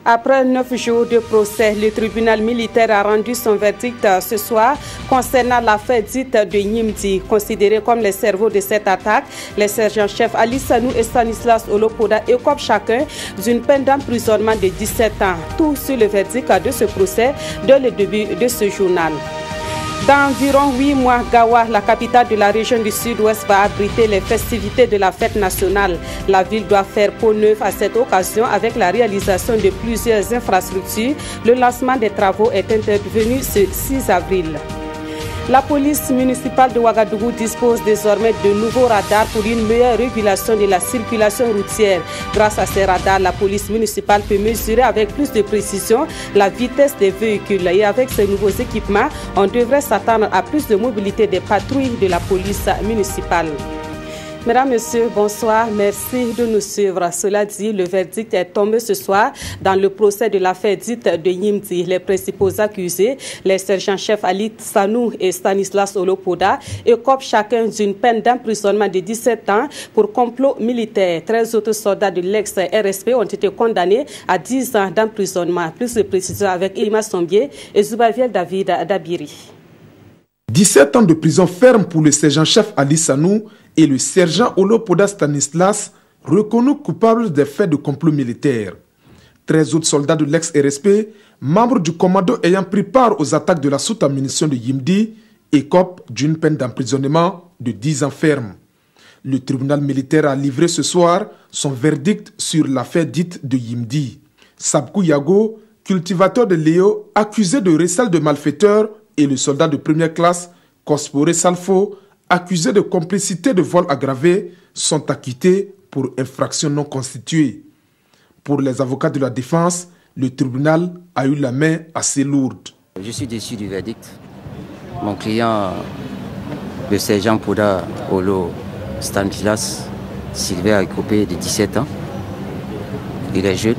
Après 9 jours de procès, le tribunal militaire a rendu son verdict ce soir concernant l'affaire dite de Nyimdi. Considérés comme les cerveaux de cette attaque, les sergents-chefs Ali Sanou et Stanislas Olopoda écopent chacun d'une peine d'emprisonnement de 17 ans. Tout sur le verdict de ce procès dès le début de ce journal. Dans environ 8 mois, Gawa, la capitale de la région du Sud-Ouest, va abriter les festivités de la fête nationale. La ville doit faire peau neuve à cette occasion avec la réalisation de plusieurs infrastructures. Le lancement des travaux est intervenu ce 6 avril. La police municipale de Ouagadougou dispose désormais de nouveaux radars pour une meilleure régulation de la circulation routière. Grâce à ces radars, la police municipale peut mesurer avec plus de précision la vitesse des véhicules. Et avec ces nouveaux équipements, on devrait s'attendre à plus de mobilité des patrouilles de la police municipale. Mesdames, Messieurs, bonsoir. Merci de nous suivre. Cela dit, le verdict est tombé ce soir dans le procès de l'affaire dite de Nyimdi. Les principaux accusés, les sergents-chefs Ali Sanou et Stanislas Olopoda, écopent chacun d'une peine d'emprisonnement de 17 ans pour complot militaire. 13 autres soldats de l'ex-RSP ont été condamnés à 10 ans d'emprisonnement. Plus de précisions avec Ilma Sombier et Zoubaviel David Dabiri. 17 ans de prison ferme pour le sergent-chef Ali Sanou et le sergent Olopoda Stanislas, reconnus coupables des faits de complot militaire. 13 autres soldats de l'ex-RSP, membres du commando ayant pris part aux attaques de la soute à munitions de Nyimdi, écopent d'une peine d'emprisonnement de 10 ans ferme. Le tribunal militaire a livré ce soir son verdict sur l'affaire dite de Nyimdi. Sabkou Yago, cultivateur de Léo, accusé de recel de malfaiteurs, et le soldat de première classe, Kosporé Salfo, accusés de complicité de vol aggravé, sont acquittés pour infraction non constituée. Pour les avocats de la défense, le tribunal a eu la main assez lourde. Je suis déçu du verdict. Mon client, le sergent Poda Olo Stanislas Sylvain, a écopé de 17 ans. Il est jeune.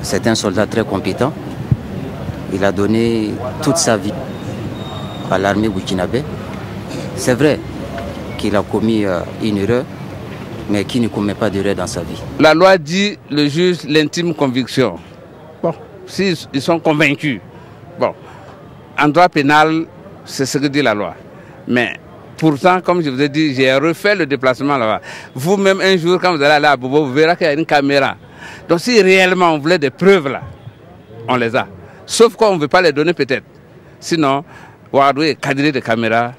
C'est un soldat très compétent. Il a donné toute sa vie à l'armée burkinabé. C'est vrai qu'il a commis une erreur, mais qui ne commet pas d'erreur dans sa vie. La loi dit, le juge, l'intime conviction. Bon, s'ils sont convaincus, bon, en droit pénal, c'est ce que dit la loi. Mais pourtant, comme je vous ai dit, j'ai refait le déplacement là-bas. Vous-même, un jour, quand vous allez aller à Bobo, vous verrez qu'il y a une caméra. Donc si réellement on voulait des preuves là, on les a. Sauf qu'on ne veut pas les donner peut-être. Sinon, Ouagadougou est cadré de caméras.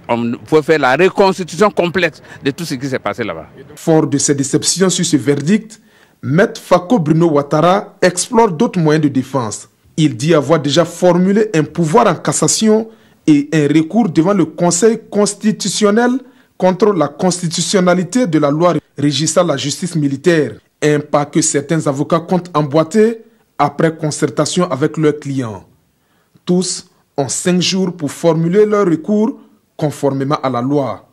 On peut faire la reconstitution complète de tout ce qui s'est passé là-bas. Fort de ses déceptions sur ce verdict, Maître Fako Bruno Ouattara explore d'autres moyens de défense. Il dit avoir déjà formulé un pouvoir en cassation et un recours devant le Conseil constitutionnel contre la constitutionnalité de la loi régissant la justice militaire. Un pas que certains avocats comptent emboîter après concertation avec leurs clients. Tous ont 5 jours pour formuler leur recours conformément à la loi.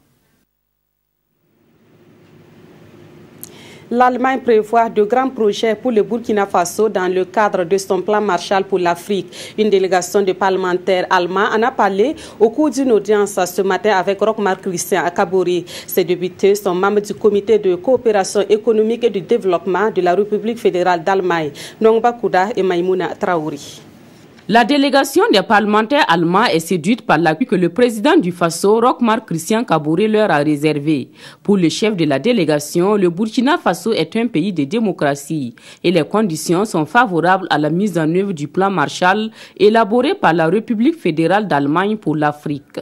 L'Allemagne prévoit de grands projets pour le Burkina Faso dans le cadre de son plan Marshall pour l'Afrique. Une délégation de parlementaires allemands en a parlé au cours d'une audience ce matin avec Roch-Marc Christian à Kabouri. Ces députés sont membres du comité de coopération économique et de développement de la République fédérale d'Allemagne, Nongba Kouda et Maïmouna Traouri. La délégation des parlementaires allemands est séduite par l'appui que le président du Faso, Roch-Marc Christian Kabouri, leur a réservé. Pour le chef de la délégation, le Burkina Faso est un pays de démocratie et les conditions sont favorables à la mise en œuvre du plan Marshall élaboré par la République fédérale d'Allemagne pour l'Afrique.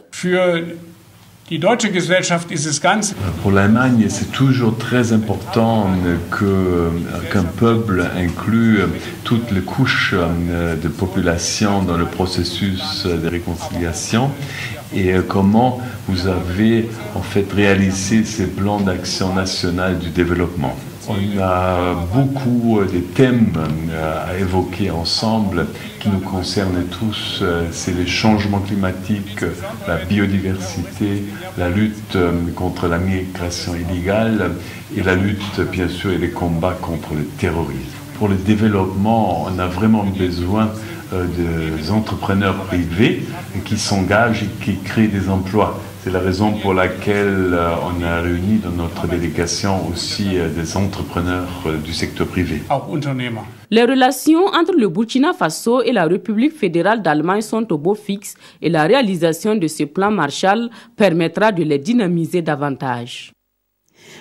Pour l'Allemagne, c'est toujours très important qu'un peuple inclue toutes les couches de population dans le processus de réconciliation. Et comment vous avez en fait réalisé ces plans d'action nationale du développement. On a beaucoup de thèmes à évoquer ensemble qui nous concernent tous. C'est les changements climatiques, la biodiversité, la lutte contre la migration illégale et la lutte, bien sûr, et les combats contre le terrorisme. Pour le développement, on a vraiment besoin des entrepreneurs privés qui s'engagent et qui créent des emplois. C'est la raison pour laquelle on a réuni dans notre délégation aussi des entrepreneurs du secteur privé. Les relations entre le Burkina Faso et la République fédérale d'Allemagne sont au beau fixe et la réalisation de ce plan Marshall permettra de les dynamiser davantage.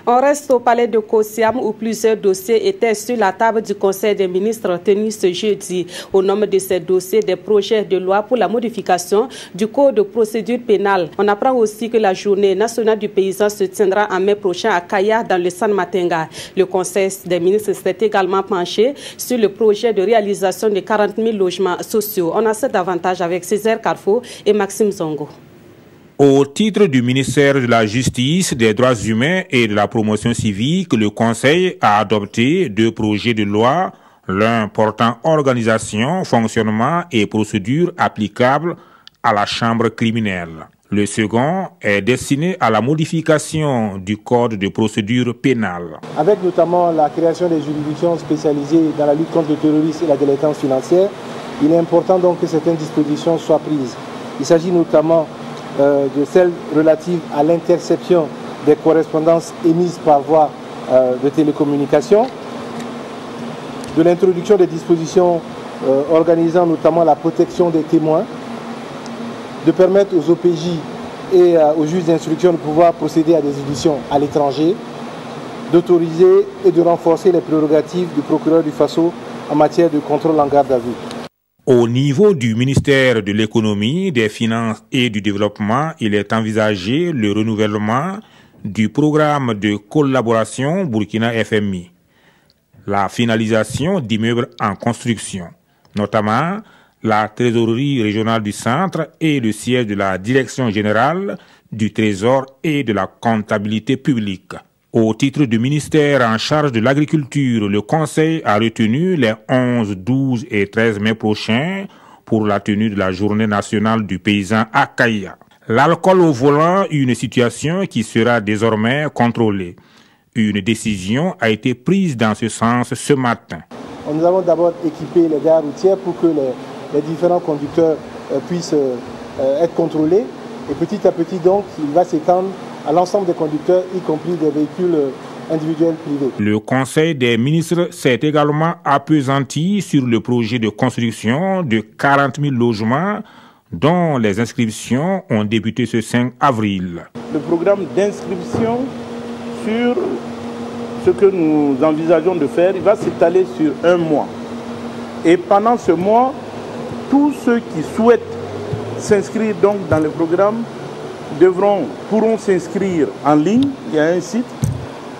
On reste au palais de Kosiam où plusieurs dossiers étaient sur la table du Conseil des ministres tenu ce jeudi. Au nombre de ces dossiers, des projets de loi pour la modification du Code de procédure pénale. On apprend aussi que la journée nationale du paysan se tiendra en mai prochain à Kaya dans le San Matenga. Le Conseil des ministres s'est également penché sur le projet de réalisation de 40 000 logements sociaux. On en sait davantage avec Césaire Carrefour et Maxime Zongo. Au titre du ministère de la Justice, des Droits humains et de la Promotion civique, le Conseil a adopté 2 projets de loi, l'un portant organisation, fonctionnement et procédures applicables à la chambre criminelle. Le second est destiné à la modification du Code de procédure pénale. Avec notamment la création des juridictions spécialisées dans la lutte contre le terrorisme et la délinquance financière, il est important donc que certaines dispositions soient prises. Il s'agit notamment de celles relatives à l'interception des correspondances émises par voie de télécommunication, de l'introduction des dispositions organisant notamment la protection des témoins, de permettre aux OPJ et aux juges d'instruction de pouvoir procéder à des auditions à l'étranger, d'autoriser et de renforcer les prérogatives du procureur du Faso en matière de contrôle en garde à vue. Au niveau du ministère de l'économie, des finances et du développement, il est envisagé le renouvellement du programme de collaboration Burkina-FMI, la finalisation d'immeubles en construction, notamment la trésorerie régionale du centre et le siège de la direction générale du Trésor et de la comptabilité publique. Au titre du ministère en charge de l'agriculture, le Conseil a retenu les 11, 12 et 13 mai prochains pour la tenue de la journée nationale du paysan à Kaya. L'alcool au volant, une situation qui sera désormais contrôlée. Une décision a été prise dans ce sens ce matin. Nous avons d'abord équipé les gares routières pour que les différents conducteurs puissent être contrôlés. Et petit à petit, donc, il va s'étendre à l'ensemble des conducteurs, y compris des véhicules individuels privés. Le Conseil des ministres s'est également appesanti sur le projet de construction de 40 000 logements dont les inscriptions ont débuté ce 5 avril. Le programme d'inscription sur ce que nous envisageons de faire, il va s'étaler sur 1 mois. Et pendant ce mois, tous ceux qui souhaitent s'inscrire donc dans le programme pourront s'inscrire en ligne. Il y a un site,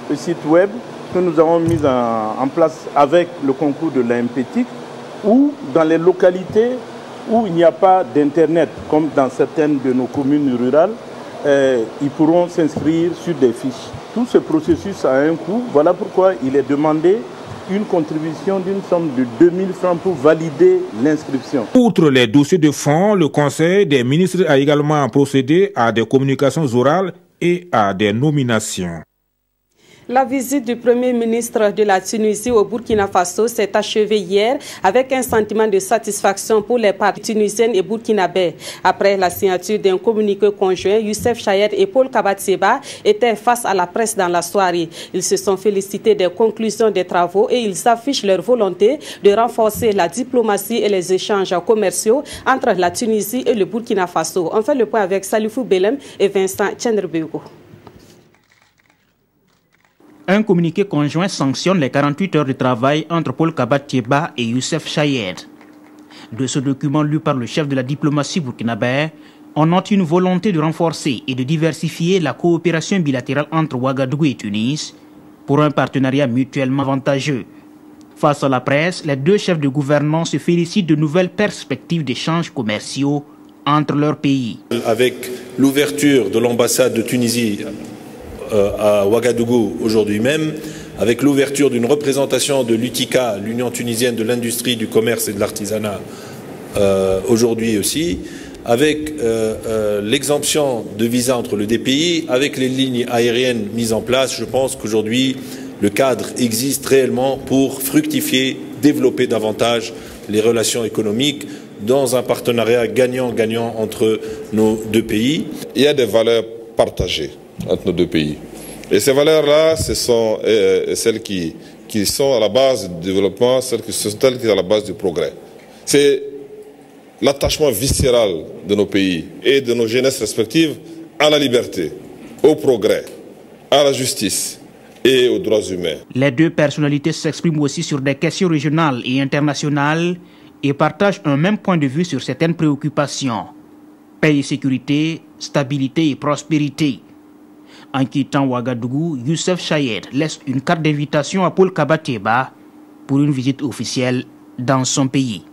le site web que nous avons mis en place avec le concours de l'AMPTIC, ou dans les localités où il n'y a pas d'internet, comme dans certaines de nos communes rurales, ils pourront s'inscrire sur des fiches. Tout ce processus a un coût. Voilà pourquoi il est demandé une contribution d'une somme de 2 000 francs pour valider l'inscription. Outre les dossiers de fonds, le Conseil des ministres a également procédé à des communications orales et à des nominations. La visite du Premier ministre de la Tunisie au Burkina Faso s'est achevée hier avec un sentiment de satisfaction pour les parties tunisiennes et burkinabés. Après la signature d'un communiqué conjoint, Youssef Chayed et Paul Kabatseba étaient face à la presse dans la soirée. Ils se sont félicités des conclusions des travaux et ils affichent leur volonté de renforcer la diplomatie et les échanges commerciaux entre la Tunisie et le Burkina Faso. On fait le point avec Salifou Belem et Vincent Tchendrebego. Un communiqué conjoint sanctionne les 48 heures de travail entre Paul Kabatseba et Youssef Chayed. De ce document lu par le chef de la diplomatie burkinabé, on note une volonté de renforcer et de diversifier la coopération bilatérale entre Ouagadougou et Tunis pour un partenariat mutuellement avantageux. Face à la presse, les 2 chefs de gouvernement se félicitent de nouvelles perspectives d'échanges commerciaux entre leurs pays. Avec l'ouverture de l'ambassade de Tunisie à Ouagadougou aujourd'hui même, avec l'ouverture d'une représentation de l'UTICA, l'Union tunisienne de l'industrie, du commerce et de l'artisanat, aujourd'hui aussi, avec l'exemption de visa entre les 2 pays, avec les lignes aériennes mises en place, je pense qu'aujourd'hui, le cadre existe réellement pour fructifier, développer davantage les relations économiques dans un partenariat gagnant-gagnant entre nos deux pays. Il y a des valeurs partagées entre nos deux pays. Et ces valeurs-là, ce sont celles qui sont à la base du développement, celles qui sont à la base du progrès. C'est l'attachement viscéral de nos pays et de nos jeunesses respectives à la liberté, au progrès, à la justice et aux droits humains. Les deux personnalités s'expriment aussi sur des questions régionales et internationales et partagent un même point de vue sur certaines préoccupations. Paix et sécurité, stabilité et prospérité. En quittant Ouagadougou, Youssef Chayed laisse une carte d'invitation à Paul Kabateba pour une visite officielle dans son pays.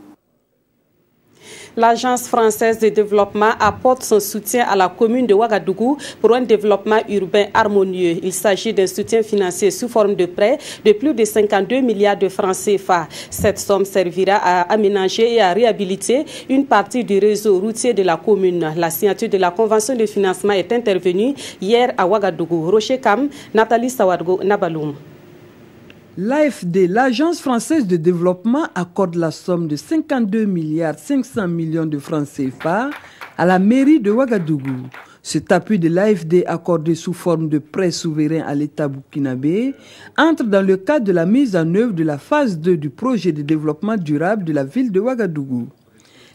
L'Agence française de développement apporte son soutien à la commune de Ouagadougou pour un développement urbain harmonieux. Il s'agit d'un soutien financier sous forme de prêt de plus de 52 milliards de francs CFA. Cette somme servira à aménager et à réhabiliter une partie du réseau routier de la commune. La signature de la convention de financement est intervenue hier à Ouagadougou. Rocher Kam, Nathalie Sawargo, Nabaloum. L'AFD, l'Agence française de développement, accorde la somme de 52 milliards 500 millions de francs CFA à la mairie de Ouagadougou. Cet appui de l'AFD accordé sous forme de prêt souverain à l'État burkinabé entre dans le cadre de la mise en œuvre de la phase 2 du projet de développement durable de la ville de Ouagadougou.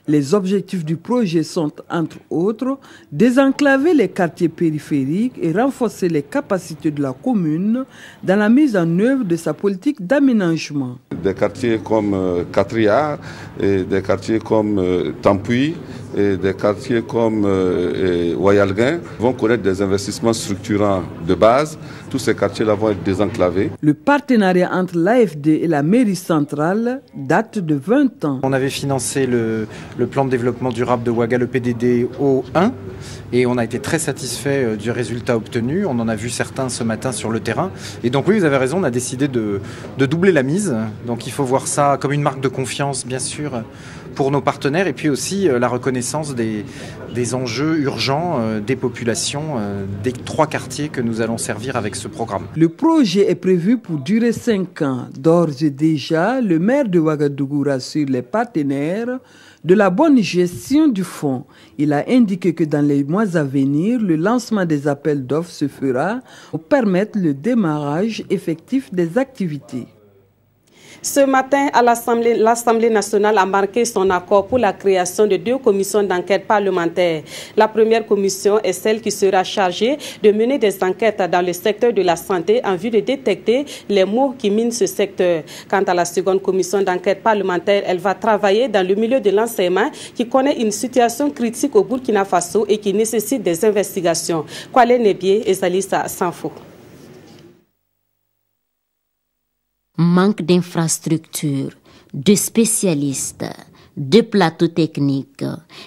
Les objectifs du projet sont, entre autres, désenclaver les quartiers périphériques et renforcer les capacités de la commune dans la mise en œuvre de sa politique d'aménagement. Des quartiers comme Catria, et des quartiers comme Tampuy, et des quartiers comme Wayalguin vont connaître des investissements structurants de base. Tous ces quartiers-là vont être désenclavés. Le partenariat entre l'AFD et la mairie centrale date de 20 ans. On avait financé le plan de développement durable de Ouaga, le PDD O1, et on a été très satisfait du résultat obtenu. On en a vu certains ce matin sur le terrain. Et donc oui, vous avez raison, on a décidé de doubler la mise. Donc il faut voir ça comme une marque de confiance, bien sûr, pour nos partenaires, et puis aussi la reconnaissance des enjeux urgents des populations des 3 quartiers que nous allons servir avec ce programme. Le projet est prévu pour durer 5 ans. D'ores et déjà, le maire de Ouagadougou rassure les partenaires de la bonne gestion du fonds. Il a indiqué que dans les mois à venir, le lancement des appels d'offres se fera pour permettre le démarrage effectif des activités. Ce matin, à l'Assemblée nationale a marqué son accord pour la création de 2 commissions d'enquête parlementaires. La première commission est celle qui sera chargée de mener des enquêtes dans le secteur de la santé en vue de détecter les maux qui minent ce secteur. Quant à la seconde commission d'enquête parlementaire, elle va travailler dans le milieu de l'enseignement qui connaît une situation critique au Burkina Faso et qui nécessite des investigations. Kwale Nebié et Zalissa Sanfo. Manque d'infrastructures, de spécialistes, de plateaux techniques.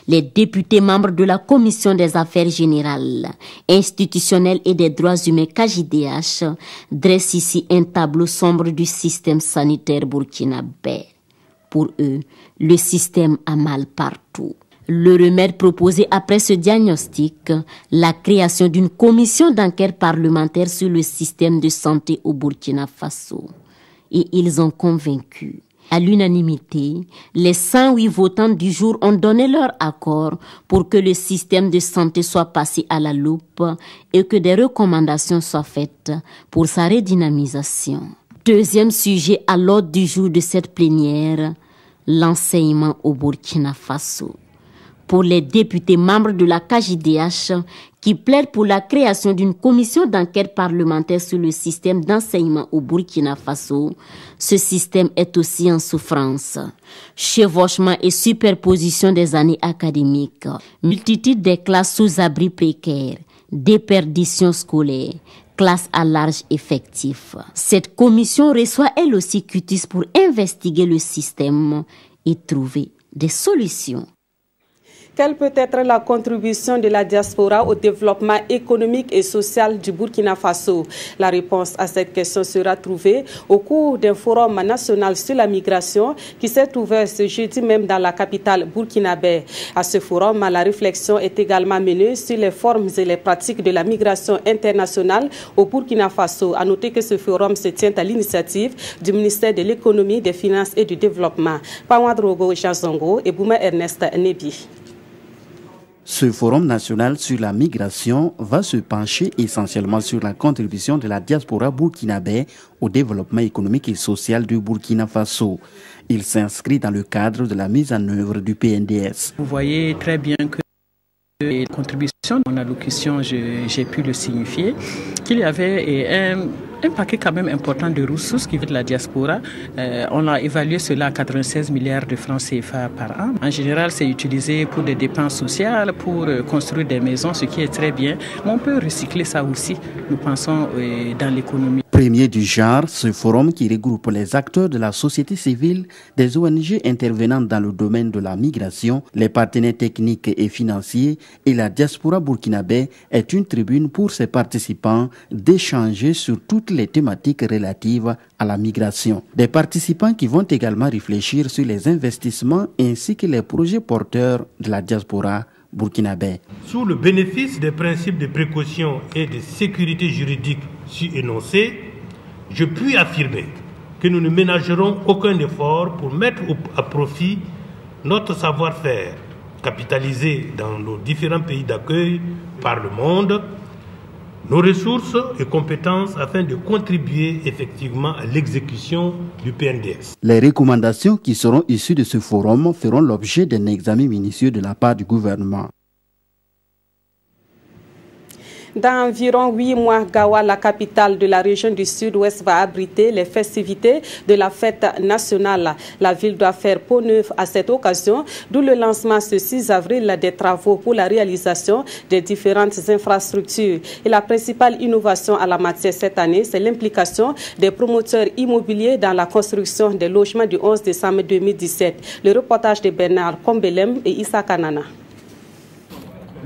Les députés membres de la Commission des affaires générales, institutionnelles et des droits humains KJDH dressent ici un tableau sombre du système sanitaire burkinabé. Pour eux, le système a mal partout. Le remède proposé après ce diagnostic, la création d'une commission d'enquête parlementaire sur le système de santé au Burkina Faso. Et ils ont convaincu. À l'unanimité, les 108 votants du jour ont donné leur accord pour que le système de santé soit passé à la loupe et que des recommandations soient faites pour sa redynamisation. Deuxième sujet à l'ordre du jour de cette plénière, l'enseignement au Burkina Faso. Pour les députés membres de la KJDH qui plaident pour la création d'une commission d'enquête parlementaire sur le système d'enseignement au Burkina Faso, ce système est aussi en souffrance. Chevauchement et superposition des années académiques, multitude des classes sous abri précaires, déperdition scolaire, classe à large effectif. Cette commission reçoit elle aussi Cutis pour investiguer le système et trouver des solutions. Quelle peut être la contribution de la diaspora au développement économique et social du Burkina Faso? La réponse à cette question sera trouvée au cours d'un forum national sur la migration qui s'est ouvert ce jeudi même dans la capitale burkinabé. À ce forum, la réflexion est également menée sur les formes et les pratiques de la migration internationale au Burkina Faso. À noter que ce forum se tient à l'initiative du ministère de l'Économie, des Finances et du Développement. Pawadrogo Chazongo et Bouma Ernest Nebi. Ce forum national sur la migration va se pencher essentiellement sur la contribution de la diaspora burkinabé au développement économique et social du Burkina Faso. Il s'inscrit dans le cadre de la mise en œuvre du PNDS. Vous voyez très bien que les contributions, mon allocution, j'ai pu le signifier, qu'il y avait un paquet quand même important de ressources qui viennent de la diaspora. On a évalué cela à 96 milliards de francs CFA par an. En général, c'est utilisé pour des dépenses sociales, pour construire des maisons, ce qui est très bien. Mais on peut recycler ça aussi, nous pensons, dans l'économie. Premier du genre, ce forum qui regroupe les acteurs de la société civile, des ONG intervenant dans le domaine de la migration, les partenaires techniques et financiers et la diaspora burkinabé est une tribune pour ses participants d'échanger sur toutes les thématiques relatives à la migration. Des participants qui vont également réfléchir sur les investissements ainsi que les projets porteurs de la diaspora burkinabé. Sous le bénéfice des principes de précaution et de sécurité juridique énoncés, je puis affirmer que nous ne ménagerons aucun effort pour mettre à profit notre savoir-faire, capitalisé dans nos différents pays d'accueil par le monde, nos ressources et compétences afin de contribuer effectivement à l'exécution du PNDS. Les recommandations qui seront issues de ce forum feront l'objet d'un examen minutieux de la part du gouvernement. Dans environ 8 mois, Gawa, la capitale de la région du Sud-Ouest, va abriter les festivités de la fête nationale. La ville doit faire peau neuve à cette occasion, d'où le lancement ce 6 avril des travaux pour la réalisation des différentes infrastructures. Et la principale innovation à la matière cette année, c'est l'implication des promoteurs immobiliers dans la construction des logements du 11 décembre 2017. Le reportage de Bernard Kombelem et Issa Kanana.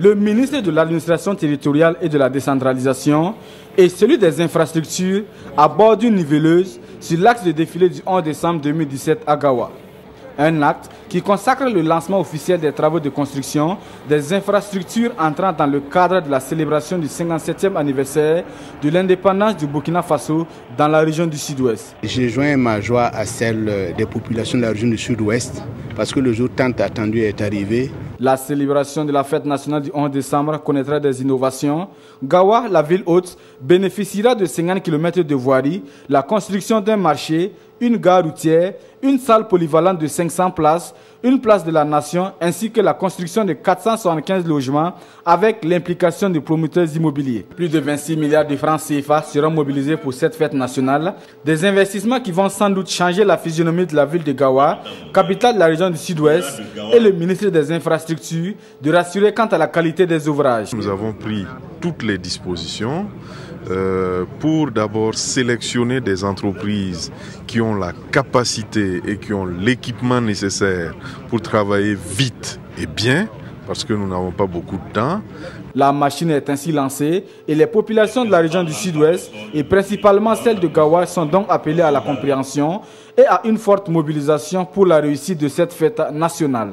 Le ministre de l'administration territoriale et de la décentralisation et celui des infrastructures à bord d'une niveleuse sur l'axe de défilé du 11 décembre 2017 à Gawa. Un acte qui consacre le lancement officiel des travaux de construction des infrastructures entrant dans le cadre de la célébration du 57e anniversaire de l'indépendance du Burkina Faso dans la région du Sud-Ouest. J'ai joint ma joie à celle des populations de la région du Sud-Ouest parce que le jour tant attendu est arrivé. La célébration de la fête nationale du 11 décembre connaîtra des innovations. Gawa, la ville haute, bénéficiera de 50 km de voirie, la construction d'un marché, une gare routière, une salle polyvalente de 500 places, une place de la nation ainsi que la construction de 475 logements avec l'implication de promoteurs immobiliers. Plus de 26 milliards de francs CFA seront mobilisés pour cette fête nationale. Des investissements qui vont sans doute changer la physionomie de la ville de Gawa, capitale de la région du Sud-Ouest, et le ministre des Infrastructures de rassurer quant à la qualité des ouvrages. Nous avons pris toutes les dispositions pour d'abord sélectionner des entreprises qui ont la capacité et qui ont l'équipement nécessaire pour travailler vite et bien, parce que nous n'avons pas beaucoup de temps. La machine est ainsi lancée et les populations de la région du Sud-Ouest, et principalement celles de Gawa, sont donc appelées à la compréhension et à une forte mobilisation pour la réussite de cette fête nationale.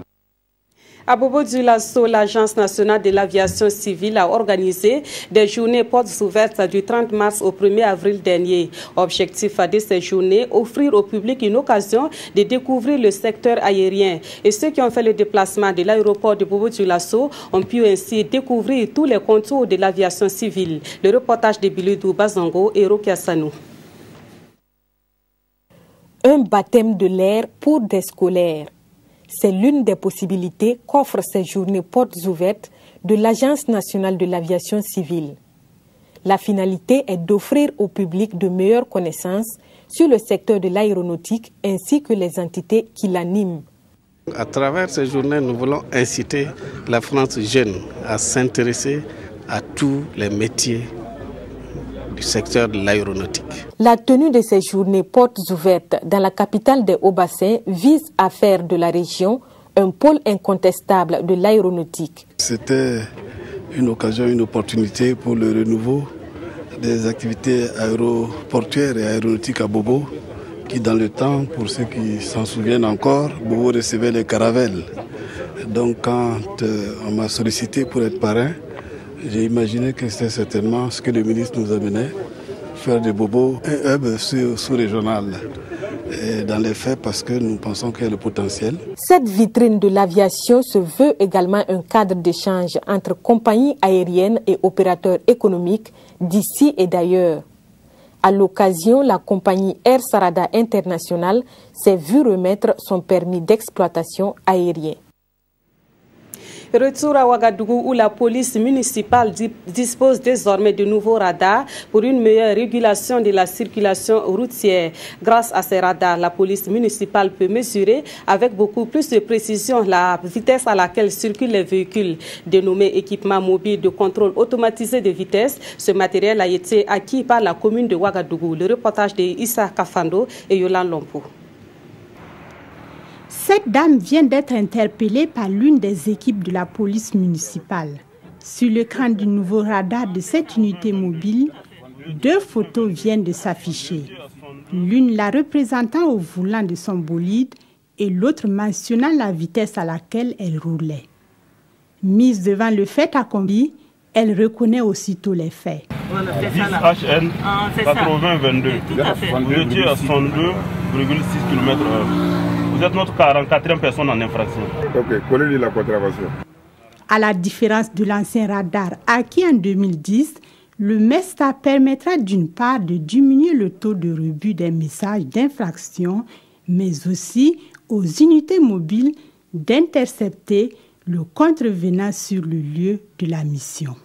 À Bobo-Dioulasso, l'Agence nationale de l'aviation civile a organisé des journées portes ouvertes du 30 mars au 1er avril dernier. Objectif de ces journées, offrir au public une occasion de découvrir le secteur aérien. Et ceux qui ont fait le déplacement de l'aéroport de Bobo-Dioulasso ont pu ainsi découvrir tous les contours de l'aviation civile. Le reportage de Biludou Bazango et Rokia Sanou. Un baptême de l'air pour des scolaires. C'est l'une des possibilités qu'offrent ces journées portes ouvertes de l'Agence nationale de l'aviation civile. La finalité est d'offrir au public de meilleures connaissances sur le secteur de l'aéronautique ainsi que les entités qui l'animent. À travers ces journées, nous voulons inciter la France jeune à s'intéresser à tous les métiers du secteur de l'aéronautique. La tenue de ces journées portes ouvertes dans la capitale des Hauts-Bassins vise à faire de la région un pôle incontestable de l'aéronautique. C'était une occasion, une opportunité pour le renouveau des activités aéroportuaires et aéronautiques à Bobo, qui dans le temps, pour ceux qui s'en souviennent encore, Bobo recevait les caravelles. Donc quand on m'a sollicité pour être parrain, j'ai imaginé que c'était certainement ce que le ministre nous amenait, faire de Bobo un hub sous-régional. Et dans les faits, parce que nous pensons qu'il y a le potentiel. Cette vitrine de l'aviation se veut également un cadre d'échange entre compagnies aériennes et opérateurs économiques d'ici et d'ailleurs. À l'occasion, la compagnie Air Sarada International s'est vue remettre son permis d'exploitation aérien. Retour à Ouagadougou où la police municipale dispose désormais de nouveaux radars pour une meilleure régulation de la circulation routière. Grâce à ces radars, la police municipale peut mesurer avec beaucoup plus de précision la vitesse à laquelle circulent les véhicules. Dénommé équipement mobile de contrôle automatisé de vitesse, ce matériel a été acquis par la commune de Ouagadougou. Le reportage de Issa Kafando et Yolande Lompo. Cette dame vient d'être interpellée par l'une des équipes de la police municipale. Sur l'écran du nouveau radar de cette unité mobile, 2 photos viennent de s'afficher. L'une la représentant au volant de son bolide et l'autre mentionnant la vitesse à laquelle elle roulait. Mise devant le fait accompli, elle reconnaît aussitôt les faits. 10 HN 8022. Vous étiez à 102,6 km/h. Vous êtes notre 44e personne en infraction. Ok, quelle est la contravention? À la différence de l'ancien radar acquis en 2010, le MESTA permettra d'une part de diminuer le taux de rebut des messages d'infraction, mais aussi aux unités mobiles d'intercepter le contrevenant sur le lieu de la mission.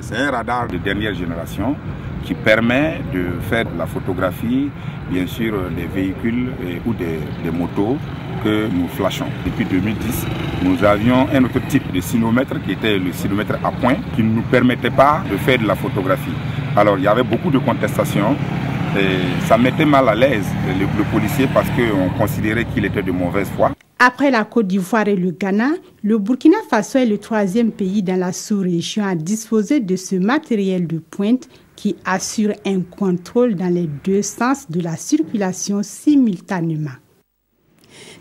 C'est un radar de dernière génération qui permet de faire de la photographie, bien sûr, des véhicules ou des motos que nous flashons. Depuis 2010, nous avions un autre type de cynomètre qui était le cynomètre à point qui ne nous permettait pas de faire de la photographie. Alors il y avait beaucoup de contestations et ça mettait mal à l'aise le policier parce qu'on considérait qu'il était de mauvaise foi. Après la Côte d'Ivoire et le Ghana, le Burkina Faso est le 3e pays dans la sous-région à disposer de ce matériel de pointe qui assure un contrôle dans les 2 sens de la circulation simultanément.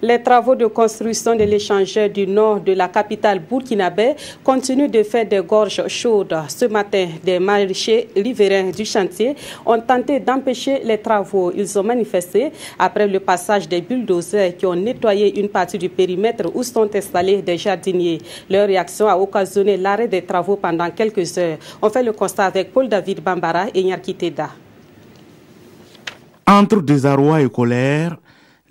Les travaux de construction de l'échangeur du nord de la capitale burkinabé continuent de faire des gorges chaudes. Ce matin, des maraîchers riverains du chantier ont tenté d'empêcher les travaux. Ils ont manifesté après le passage des bulldozers qui ont nettoyé une partie du périmètre où sont installés des jardiniers. Leur réaction a occasionné l'arrêt des travaux pendant quelques heures. On fait le constat avec Paul-David Bambara et Nyarki Teda. Entre désarroi et colère,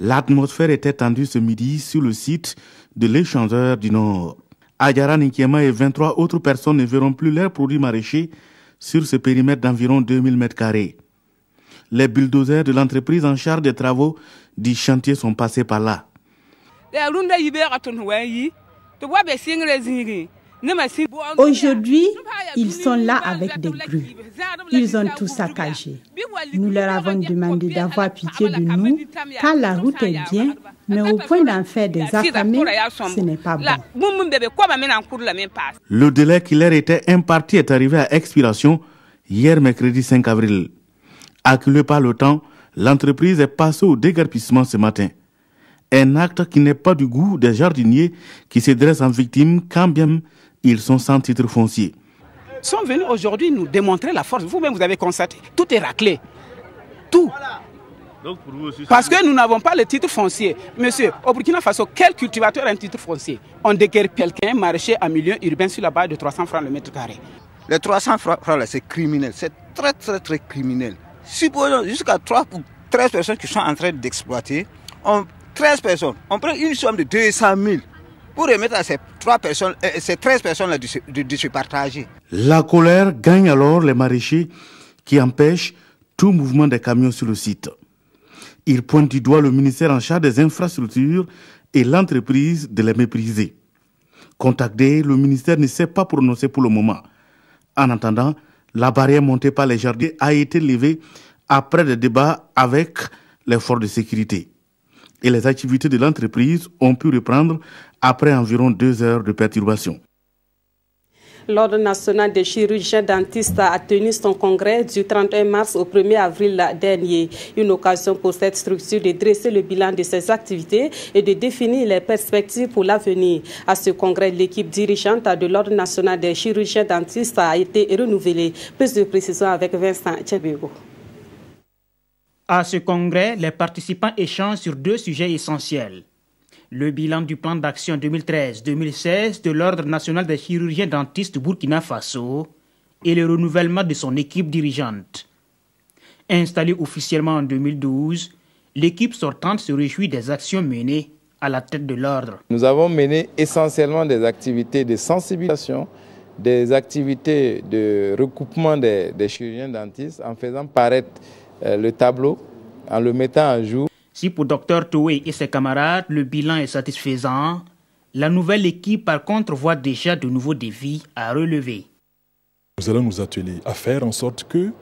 l'atmosphère était tendue ce midi sur le site de l'échangeur du Nord. Adjara Nikiema et 23 autres personnes ne verront plus leurs produits maraîchers sur ce périmètre d'environ 2000 m². Les bulldozers de l'entreprise en charge des travaux du chantier sont passés par là. Aujourd'hui, ils sont là avec des grues. Ils ont tout saccagé. Nous leur avons demandé d'avoir pitié de nous, car la route est bien, mais au point d'en faire des affamés, ce n'est pas bon. Le délai qui leur était imparti est arrivé à expiration hier mercredi 5 avril. Acculée par le temps, l'entreprise est passée au déguerpissement ce matin. Un acte qui n'est pas du goût des jardiniers qui se dressent en victime quand bien ils sont sans titre foncier. Ils sont venus aujourd'hui nous démontrer la force. Vous-même, vous avez constaté, tout est raclé. Tout. Parce que nous n'avons pas le titre foncier. Monsieur, au Burkina Faso, quel cultivateur a un titre foncier? On déguerpit quelqu'un, maraîcher en milieu urbain sur la base de 300 francs le mètre carré. Les 300 francs, c'est criminel. C'est très, très, très criminel. Supposons jusqu'à 13 personnes qui sont en train d'exploiter. 13 personnes, on prend une somme de 200 000 pour remettre à ces 13 personnes-là de se partager. La colère gagne alors les maraîchers qui empêchent tout mouvement des camions sur le site. Ils pointent du doigt le ministère en charge des infrastructures et l'entreprise de les mépriser. Contacté, le ministère ne s'est pas prononcé pour le moment. En attendant, la barrière montée par les jardiniers a été levée après des débats avec les forces de sécurité. et les activités de l'entreprise ont pu reprendre après environ 2 heures de perturbation. L'Ordre national des chirurgiens dentistes a tenu son congrès du 31 mars au 1er avril dernier. Une occasion pour cette structure de dresser le bilan de ses activités et de définir les perspectives pour l'avenir. À ce congrès, l'équipe dirigeante de l'Ordre national des chirurgiens dentistes a été renouvelée. Plus de précisions avec Vincent Tchébego. À ce congrès, les participants échangent sur 2 sujets essentiels. Le bilan du plan d'action 2013-2016 de l'Ordre national des chirurgiens dentistes du Burkina Faso et le renouvellement de son équipe dirigeante. Installée officiellement en 2012, l'équipe sortante se réjouit des actions menées à la tête de l'Ordre. Nous avons mené essentiellement des activités de sensibilisation, des activités de recoupement des chirurgiens dentistes en faisant paraître le tableau, en le mettant à jour. Si pour Dr Toué et ses camarades, le bilan est satisfaisant, la nouvelle équipe par contre voit déjà de nouveaux défis à relever. Nous allons nous atteler à faire en sorte que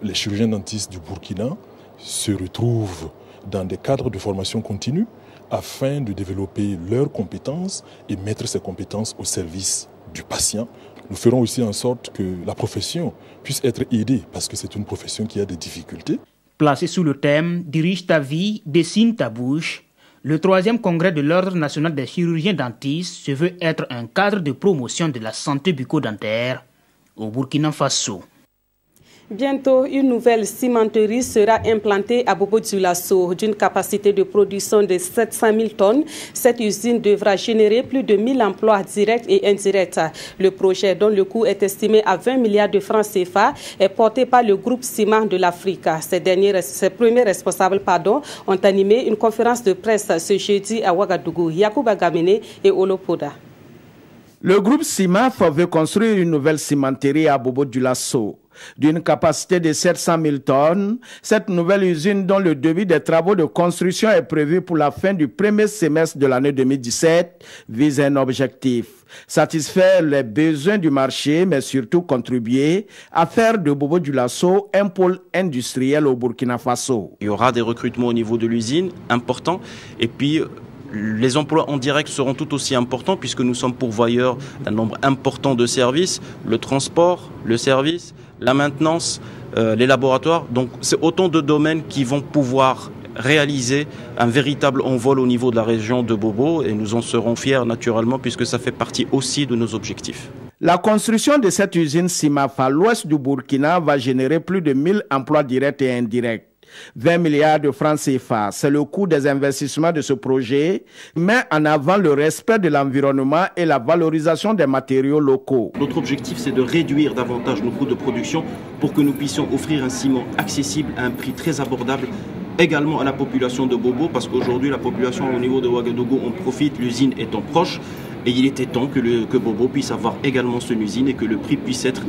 les chirurgiens dentistes du Burkina se retrouvent dans des cadres de formation continue afin de développer leurs compétences et mettre ces compétences au service du patient. Nous ferons aussi en sorte que la profession puisse être aidée parce que c'est une profession qui a des difficultés. Placé sous le thème « Dirige ta vie, dessine ta bouche », le 3e congrès de l'Ordre national des chirurgiens dentistes se veut être un cadre de promotion de la santé bucco-dentaire au Burkina Faso. Bientôt, une nouvelle cimenterie sera implantée à Bobo-Dioulasso d'une capacité de production de 700 000 tonnes. Cette usine devra générer plus de 1000 emplois directs et indirects. Le projet, dont le coût est estimé à 20 milliards de francs CFA, est porté par le groupe Ciment de l'Afrique. Ces premiers responsables ont animé une conférence de presse ce jeudi à Ouagadougou. Yacouba Gamene et Olopoda. Le groupe CIMAF veut construire une nouvelle cimenterie à Bobo-Dioulasso. D'une capacité de 700 000 tonnes, cette nouvelle usine dont le début des travaux de construction est prévu pour la fin du premier semestre de l'année 2017 vise un objectif: satisfaire les besoins du marché, mais surtout contribuer à faire de Bobo-Dioulasso un pôle industriel au Burkina Faso. Il y aura des recrutements au niveau de l'usine importants et puis les emplois en direct seront tout aussi importants puisque nous sommes pourvoyeurs d'un nombre important de services, le transport, le service, la maintenance, les laboratoires. Donc c'est autant de domaines qui vont pouvoir réaliser un véritable envol au niveau de la région de Bobo et nous en serons fiers naturellement puisque ça fait partie aussi de nos objectifs. La construction de cette usine CIMAF à l'ouest du Burkina va générer plus de 1000 emplois directs et indirects. 20 milliards de francs CFA, c'est le coût des investissements de ce projet, met en avant le respect de l'environnement et la valorisation des matériaux locaux. Notre objectif, c'est de réduire davantage nos coûts de production pour que nous puissions offrir un ciment accessible à un prix très abordable également à la population de Bobo, parce qu'aujourd'hui la population au niveau de Ouagadougou en profite, l'usine étant proche, et il était temps que Bobo puisse avoir également son usine et que le prix puisse être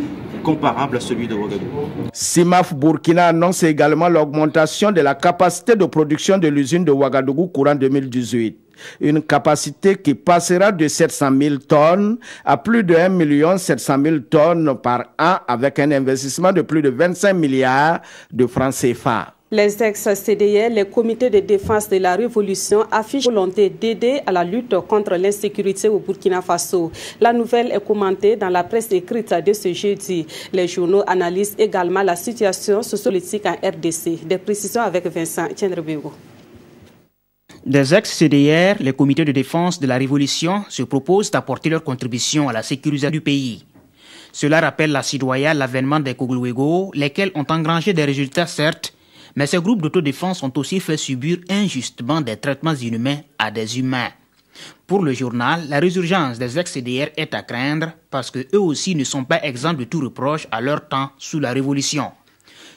comparable à celui de Ouagadougou. CIMAF Burkina annonce également l'augmentation de la capacité de production de l'usine de Ouagadougou courant 2018. Une capacité qui passera de 700 000 tonnes à plus de 1 700 000 tonnes par an avec un investissement de plus de 25 milliards de francs CFA. Les ex-CDR, les comités de défense de la révolution affichent la volonté d'aider à la lutte contre l'insécurité au Burkina Faso. La nouvelle est commentée dans la presse écrite de ce jeudi. Les journaux analysent également la situation sociopolitique en RDC. Des précisions avec Vincent Tiendrebego. Des ex-CDR, les comités de défense de la révolution se proposent d'apporter leur contribution à la sécurisation du pays. Cela rappelle la citoyenne l'avènement des Kogluego, lesquels ont engrangé des résultats certes, mais ces groupes d'autodéfense ont aussi fait subir injustement des traitements inhumains à des humains. Pour le journal, la résurgence des ex-CDR est à craindre parce qu'eux aussi ne sont pas exempts de tout reproche à leur temps sous la révolution.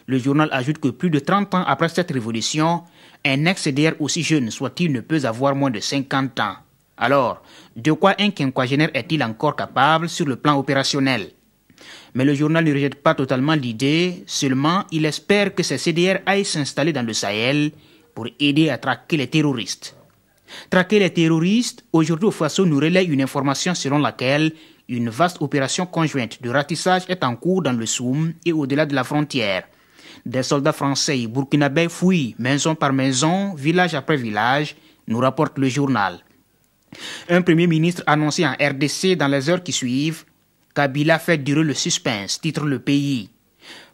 Le journal ajoute que plus de 30 ans après cette révolution, un ex-CDR aussi jeune soit-il ne peut avoir moins de 50 ans. Alors, de quoi un quinquagénaire est-il encore capable sur le plan opérationnel? Mais le journal ne rejette pas totalement l'idée, seulement il espère que ces CDR aillent s'installer dans le Sahel pour aider à traquer les terroristes. Traquer les terroristes, aujourd'hui au Faso nous relaie une information selon laquelle une vaste opération conjointe de ratissage est en cours dans le Soum et au-delà de la frontière. Des soldats français et burkinabés fouillent maison par maison, village après village, nous rapporte le journal. Un premier ministre annoncé en RDC dans les heures qui suivent. Kabila fait durer le suspense, titre Le Pays.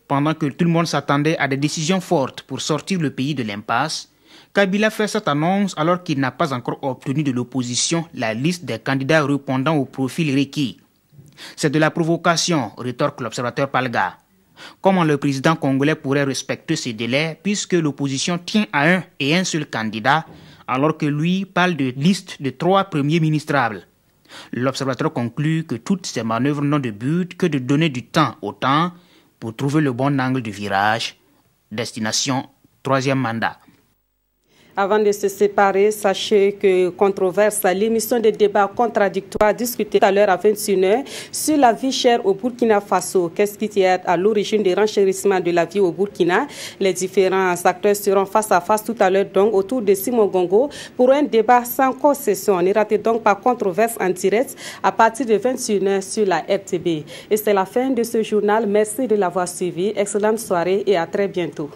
Pendant que tout le monde s'attendait à des décisions fortes pour sortir le pays de l'impasse, Kabila fait cette annonce alors qu'il n'a pas encore obtenu de l'opposition la liste des candidats répondant au profil requis. C'est de la provocation, rétorque l'observateur Palga. Comment le président congolais pourrait respecter ces délais puisque l'opposition tient à un et un seul candidat alors que lui parle de liste de 3 premiers ministrables. L'observateur conclut que toutes ces manœuvres n'ont de but que de donner du temps au temps pour trouver le bon angle du virage. Destination 3e mandat. Avant de se séparer, sachez que controverse, l'émission de débat contradictoire discutée tout à l'heure à 21h sur la vie chère au Burkina Faso. Qu'est-ce qui est à l'origine des renchérissements de la vie au Burkina? Les différents acteurs seront face à face tout à l'heure donc autour de Simon Gongo pour un débat sans concession. Ne ratez donc pas controverse en direct à partir de 21h sur la RTB. Et c'est la fin de ce journal. Merci de l'avoir suivi. Excellente soirée et à très bientôt.